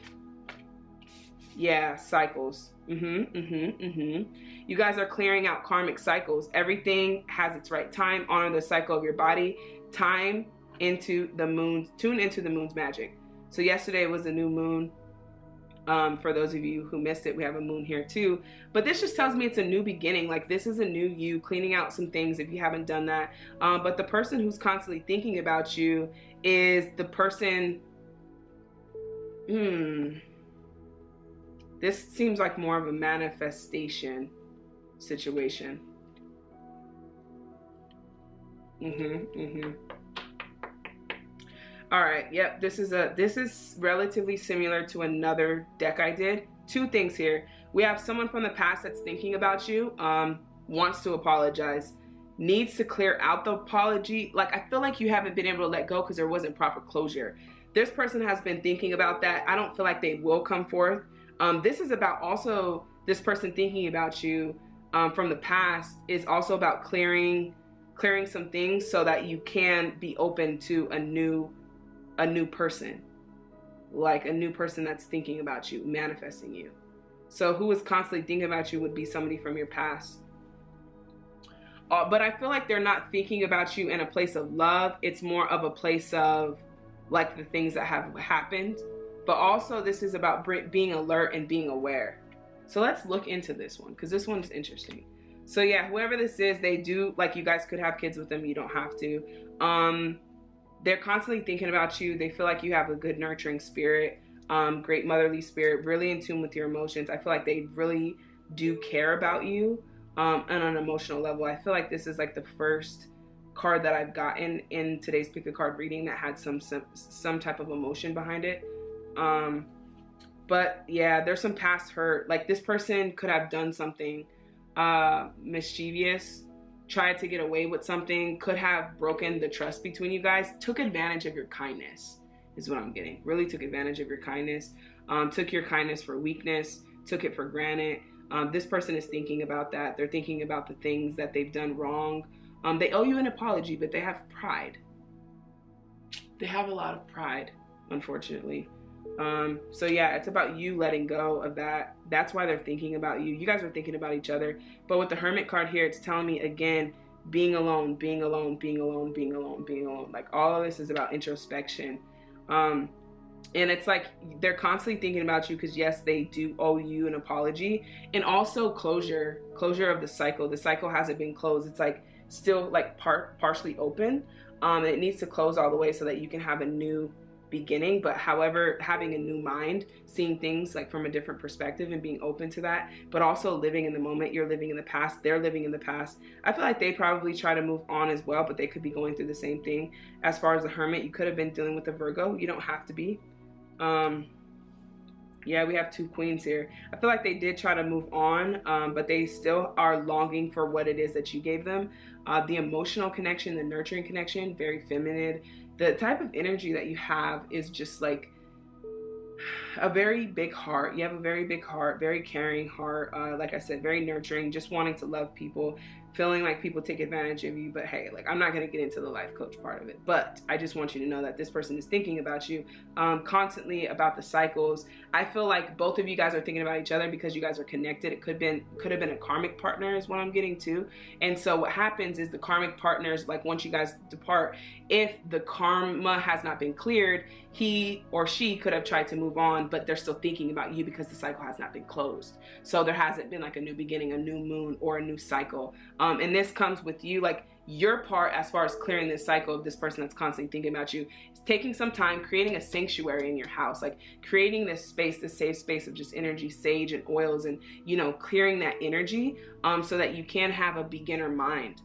yeah, cycles. You guys are clearing out karmic cycles. Everything has its right time. Honor the cycle of your body. Time into the moon, tune into the moon's magic. So yesterday was a new moon. For those of you who missed it, we have a moon here too. But this just tells me it's a new beginning. Like this is a new you, cleaning out some things if you haven't done that. But the person who's constantly thinking about you is the person. This seems like more of a manifestation situation. All right, yep, this is relatively similar to another deck I did. 2 things here. We have someone from the past that's thinking about you, wants to apologize, needs to clear out the apology. Like I feel like you haven't been able to let go because there wasn't proper closure. This person has been thinking about that. I don't feel like they will come forth. This is about also this person thinking about you from the past is also about clearing some things so that you can be open to a new person. like a new person that's thinking about you, manifesting you. So who is constantly thinking about you would be somebody from your past. But I feel like they're not thinking about you in a place of love. It's more of a place of like the things that have happened. But also this is about being alert and being aware. So let's look into this one, because this one's interesting. So yeah, whoever this is, they do, like, you guys could have kids with them. You don't have to. They're constantly thinking about you. They feel like you have a good nurturing spirit, great motherly spirit, really in tune with your emotions. I feel like they really do care about you on an emotional level. I feel like this is like the first card that I've gotten in today's pick a card reading that had some type of emotion behind it. But yeah, there's some past hurt. Like, this person could have done something mischievous, tried to get away with something, could have broken the trust between you guys, took advantage of your kindness is what I'm getting. Really took advantage of your kindness, took your kindness for weakness, took it for granted. This person is thinking about that. They're thinking about the things that they've done wrong. They owe you an apology, but they have pride. They have a lot of pride, unfortunately. So yeah, it's about you letting go of that. That's why they're thinking about you. You guys are thinking about each other. But with the Hermit card here, it's telling me again, being alone, being alone, being alone, being alone, being alone. Like, all of this is about introspection. And it's like they're constantly thinking about you because yes, they do owe you an apology, and also closure of the cycle. The cycle hasn't been closed. It's like still like partially open. And it needs to close all the way so that you can have a new beginning. But however, having a new mind, seeing things like from a different perspective and being open to that, but also living in the moment. You're living in the past, they're living in the past. I feel like they probably try to move on as well, but they could be going through the same thing. As far as the Hermit, you could have been dealing with a Virgo. You don't have to be. Yeah, we have two queens here. I feel like they did try to move on, but they still are longing for what it is that you gave them. The emotional connection, the nurturing connection, very feminine. The type of energy that you have is just like a very big heart. You have a very big heart, very caring heart. Like I said, very nurturing, just wanting to love people, feeling like people take advantage of you. But hey, like, I'm not going to get into the life coach part of it, but I just want you to know that this person is thinking about you constantly, about the cycles. I feel like both of you guys are thinking about each other because you guys are connected. It could have been a karmic partner is what I'm getting to. And so what happens is the karmic partners, like, once you guys depart, if the karma has not been cleared, he or she could have tried to move on, but they're still thinking about you because the cycle has not been closed. So there hasn't been like a new beginning, a new moon, or a new cycle. And this comes with you, like, your part as far as clearing this cycle of this person that's constantly thinking about you is taking some time, creating a sanctuary in your house, like creating this space, this safe space of just energy, sage and oils, and, you know, clearing that energy so that you can have a beginner mind,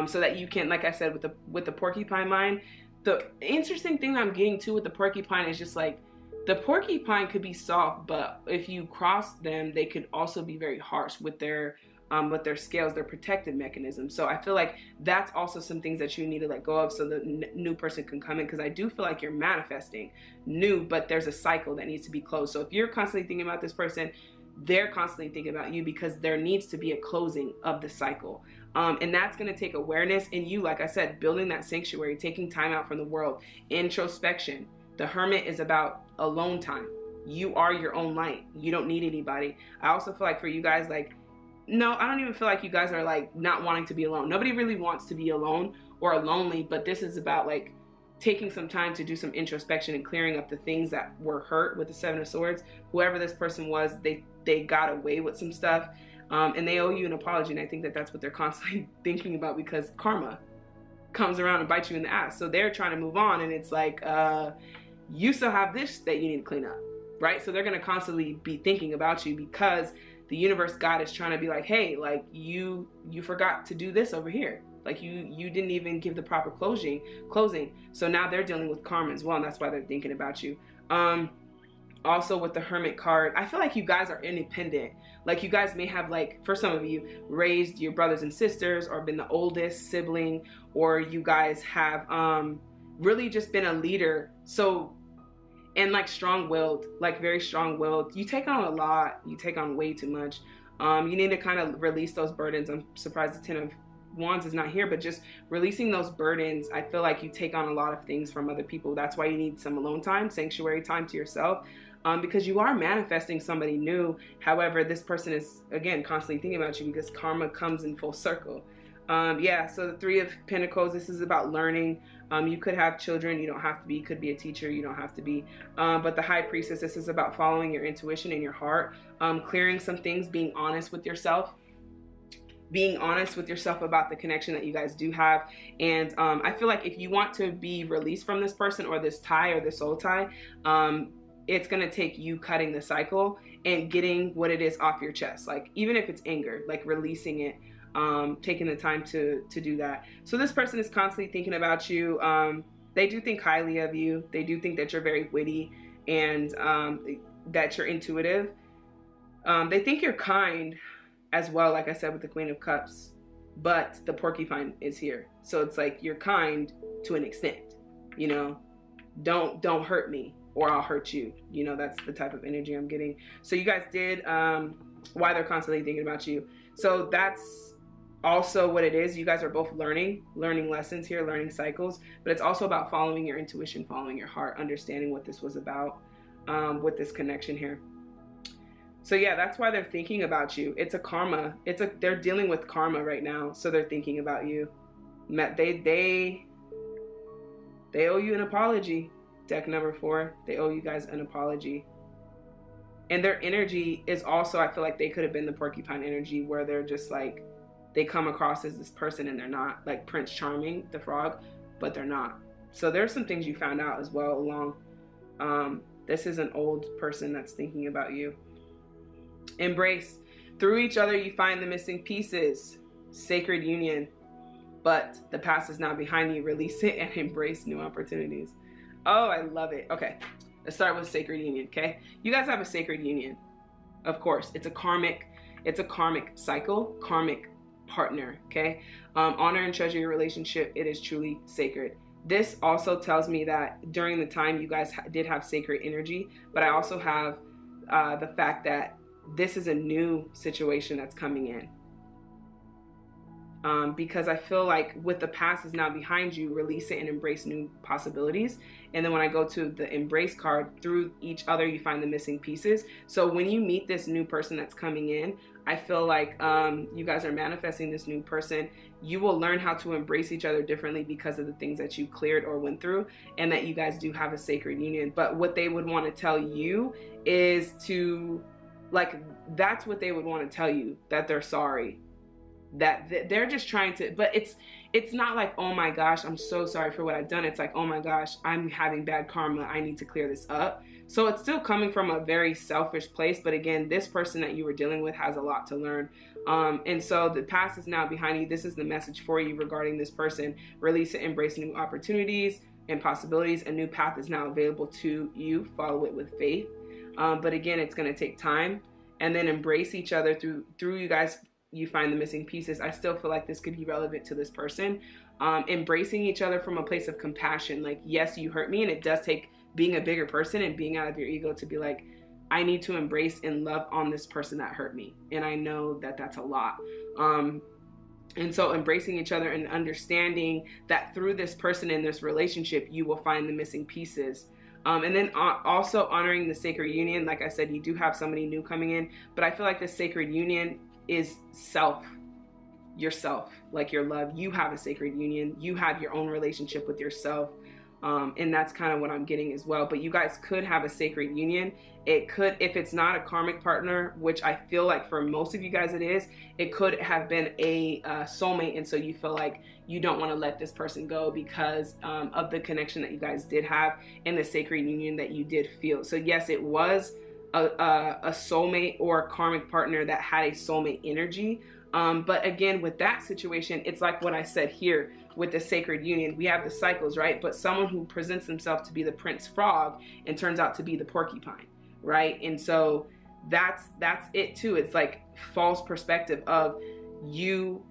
so that you can, like I said, with the porcupine mind. The interesting thing that I'm getting to with the porcupine is just like, the porcupine could be soft, but if you cross them, they could also be very harsh with their scales, their protective mechanism. So I feel like that's also some things that you need to let go of so the new person can come in, because I do feel like you're manifesting new, but there's a cycle that needs to be closed. So if you're constantly thinking about this person, they're constantly thinking about you because there needs to be a closing of the cycle. And that's going to take awareness in you, like I said, building that sanctuary, taking time out from the world, introspection. The Hermit is about alone time. You are your own light. You don't need anybody. I also feel like for you guys, like, no, I don't even feel like you guys are like not wanting to be alone. Nobody really wants to be alone or lonely, but this is about like taking some time to do some introspection and clearing up the things that were hurt with the Seven of Swords. Whoever this person was, they got away with some stuff, and they owe you an apology. And I think that that's what they're constantly thinking about, because karma comes around and bites you in the ass. So they're trying to move on, and it's like, you still have this that you need to clean up, right? So they're going to constantly be thinking about you because the universe, God, is trying to be like, hey, like, you forgot to do this over here. Like, you didn't even give the proper closing. So now they're dealing with karma as well, and that's why they're thinking about you. Also with the Hermit card, I feel like you guys are independent. Like, you guys may have, like, for some of you, raised your brothers and sisters or been the oldest sibling, or you guys have really just been a leader. So, and like strong-willed, like very strong-willed. You take on a lot. You take on way too much. You need to kind of release those burdens. I'm surprised the Wands is not here, but just releasing those burdens. I feel like you take on a lot of things from other people. That's why you need some alone time, sanctuary time to yourself, because you are manifesting somebody new. However, this person is, again, constantly thinking about you because karma comes in full circle. Yeah, so the Three of Pentacles, this is about learning. You could have children, you don't have to be. You could be a teacher, you don't have to be. But the High Priestess, this is about following your intuition and your heart, clearing some things, being honest with yourself. Being honest with yourself about the connection that you guys do have. And I feel like if you want to be released from this person or this tie or this soul tie, it's going to take you cutting the cycle and getting what it is off your chest. Like, even if it's anger, like releasing it, taking the time to do that. So this person is constantly thinking about you. They do think highly of you. They do think that you're very witty and that you're intuitive. They think you're kind as well, like I said, with the Queen of Cups, but the porcupine is here. So it's like, you're kind to an extent, you know, don't hurt me or I'll hurt you. You know, that's the type of energy I'm getting. So you guys did, why they're constantly thinking about you. So that's also what it is. You guys are both learning lessons here, learning cycles, but it's also about following your intuition, following your heart, understanding what this was about, with this connection here. So yeah, that's why they're thinking about you. It's a karma. They're dealing with karma right now. So they're thinking about you. They owe you an apology. Deck number 4. They owe you guys an apology. And their energy is also, I feel like they could have been the porcupine energy, where they're just like, they come across as this person and they're not, like Prince Charming, the frog, but they're not. So there's some things you found out as well along. This is an old person that's thinking about you. Embrace. Through each other you find the missing pieces. Sacred union. But the past is now behind you. Release it and embrace new opportunities. Oh, I love it. Okay, let's start with sacred union. Okay, you guys have a sacred union. Of course, it's a karmic cycle, karmic partner. Okay, honor and treasure your relationship. It is truly sacred. This also tells me that during the time you guys did have sacred energy, but I also have the fact that this is a new situation that's coming in. Because I feel like with the past is now behind you, release it and embrace new possibilities. And then when I go to the embrace card, through each other you find the missing pieces. So when you meet this new person that's coming in, I feel like you guys are manifesting this new person. You will learn how to embrace each other differently because of the things that you cleared or went through, and that you guys do have a sacred union. But what they would want to tell you is to, like, that's what they would want to tell you, that they're sorry. That they're just trying to, but it's not like, oh my gosh, I'm so sorry for what I've done. It's like, oh my gosh, I'm having bad karma, I need to clear this up. So it's still coming from a very selfish place, but again, this person that you were dealing with has a lot to learn. And so the past is now behind you. This is the message for you regarding this person. Release it, embrace new opportunities and possibilities. A new path is now available to you. Follow it with faith. But again, it's going to take time. And then embrace each other through you guys. You find the missing pieces. I still feel like this could be relevant to this person. Embracing each other from a place of compassion. Like, yes, you hurt me, and it does take being a bigger person and being out of your ego to be like, I need to embrace and love on this person that hurt me. And I know that that's a lot. And so embracing each other and understanding that through this person in this relationship, you will find the missing pieces. And then also honoring the sacred union. Like I said, you do have somebody new coming in, but I feel like the sacred union is yourself, like your love. You have a sacred union. You have your own relationship with yourself. And that's kind of what I'm getting as well. But you guys could have a sacred union. It could, if it's not a karmic partner, which I feel like for most of you guys it is, it could have been a soulmate. And so you feel like you don't want to let this person go because of the connection that you guys did have and the sacred union that you did feel. So yes, it was a soulmate or a karmic partner that had a soulmate energy. But again, with that situation, it's like what I said here with the sacred union. We have the cycles, right? But someone who presents themselves to be the Prince Frog and turns out to be the porcupine, right? And so that's it too. It's like false perspective of you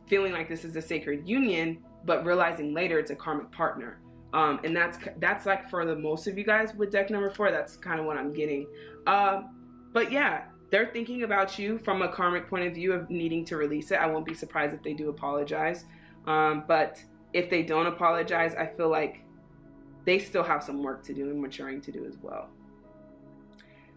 feeling like this is a sacred union, but realizing later it's a karmic partner. And that's like for the most of you guys with deck number 4, that's kind of what I'm getting. But yeah, they're thinking about you from a karmic point of view of needing to release it. I won't be surprised if they do apologize. But if they don't apologize, I feel like they still have some work to do and maturing to do as well.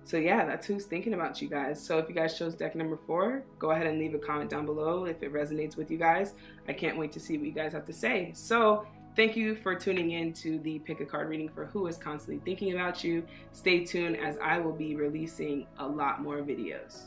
So yeah, that's who's thinking about you guys. So if you guys chose deck number 4, go ahead and leave a comment down below if it resonates with you guys. I can't wait to see what you guys have to say. So thank you for tuning in to the pick a card reading for who is constantly thinking about you. Stay tuned as I will be releasing a lot more videos.